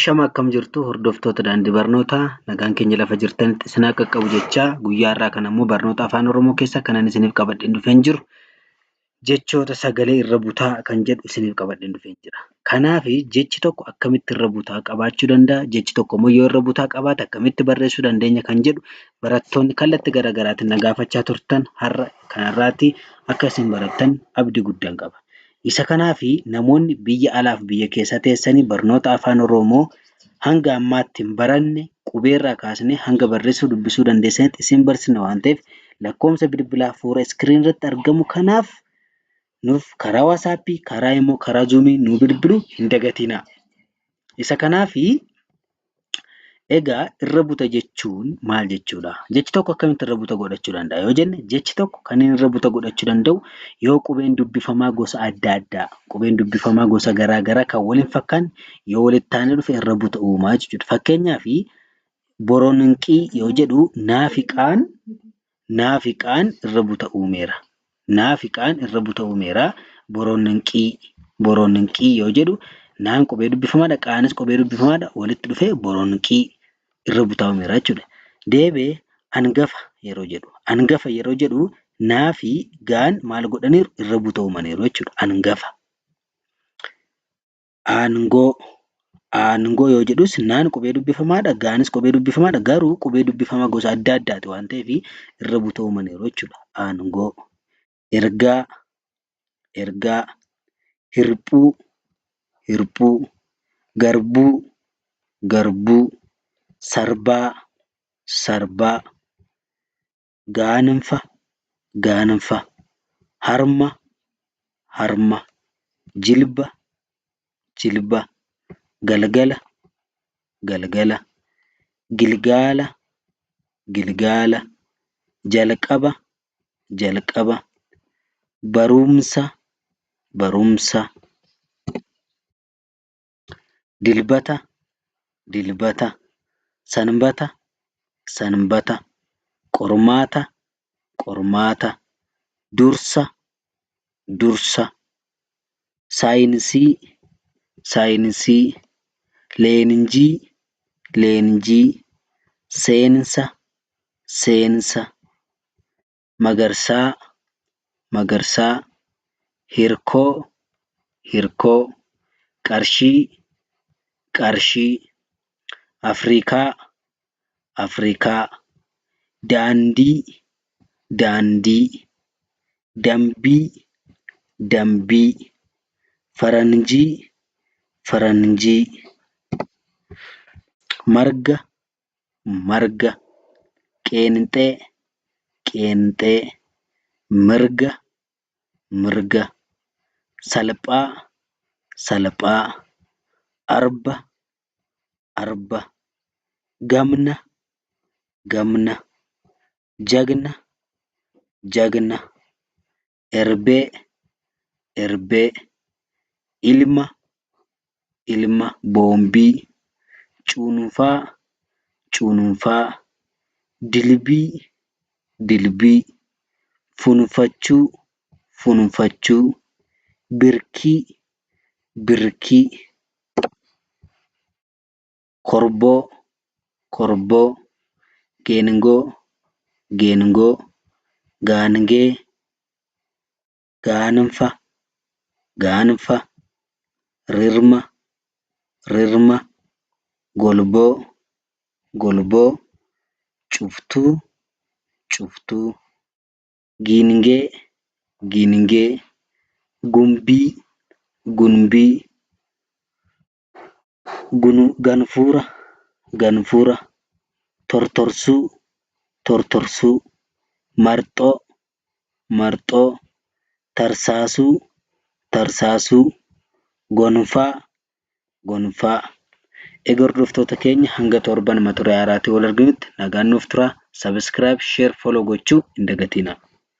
Shama akkam jirtu hordoftoota daandii barnootaa nagaan keenya lafa jirtanitti isin haa qaqqabu jechaa guyyaa irraa kan ammoo barnoota afaan Oromoo keessa kanan isiniif qabadheen dhufeen jiru jechoota sagalee irra butaa kan jedhu isiniif qabadheen dhufeen jira. Kanaafi jechi tokko akkamitti irra butaa qabaachuu danda'a? Jechi tokko immoo yoo irra butaa qabaate akkamitti barreessuu dandeenya kan jedhu barattoonni kallattii garaa garaatiin na gaafachaa turtan har'a kanarraatii akka isin barattan abdii guddaan qaba. Isa kanaafi namoonni biyya alaaf biyya keessa teessanii barnoota afaan Oromoo hanga ammaatti hin baranne qubeerraa kaasnee hanga barreessuu dubbisuu dandeessanitti isin barsiisna waan ta'eef lakkoofsa bilbilaa fuula iskiriin irratti argamu kanaaf nuuf karaa waatsaappii, karaa immoo karaa zuumii nu bilbiluu hin dagatinaa. Isa kanaafi egaa irra buta jechuun maal jechuudha? Jechi tokko akkamitti irra buta godhachuu danda'a yoo jenne jechi tokko kan inni irra buta godhachuu danda'u yoo qubeen dubbifamaa gosa adda addaa, qubeen dubbifamaa gosa garaa garaa kan wal hin fakkaanne yoo walitti aanee dhufe irra buta uumaa jechuudha. Fakkeenyaaf boronqii yoo jedhu naafiqaan irra buta uumeera. Naafiqaan irra buta uumeera. Boronqii yoo jedhu naan qubee dubbifamaadha, qaanis qubee dubbifamaadha walitti dhufee boronqii irra butaa uumeera jechuudha. Deebi'ee hangafa yeroo jedhu naa fi gaan maal godhaniiru irra buta uumaniiru jechuudha. Hangafa. Aangoo yoo jedhus naan qubee dubbifamaadha, gaanis qubee dubbifamaadha garuu qubee dubbifamaa gosa adda addaati waan ta'eef irra buta uumaniiru jechuudha. Aangoo. Ergaa. Hirphuu. Garbuu. Sarbaa. Gaanfa. Harma. Jilba. Galgala. Gilgaala. Jalqaba. Barumsa. Dilbata. Sanbata. Qormaata. Dursa. Saayinsii. Leenjii. Seensa. Magarsaa. Hirkoo. Qarshii. Afrikaa. Daandii. Dambii. Faranjii. Marga. Qeenxee. Mirga. Salphaa. Arba. Gamna. Jagna. Erbee. Ilma. Boombii. Cuunfaa. Dilbii. Fuunfachuu. Birkii. Korboo. Geengoo. Gaangee. Gaanfa. Rirma. Golboo. Cuftuu. Giingee. Gumbii. Ganfuura. Tortorsuu. Marxoo. Tarsaasuu. Gonfaa. Egaa hordoftoota keenya hanga torban mata duree haaraatiin wal arginutti nagaan nuuf turaa. Subscribe, share, follow gochuu hin dagatinaa.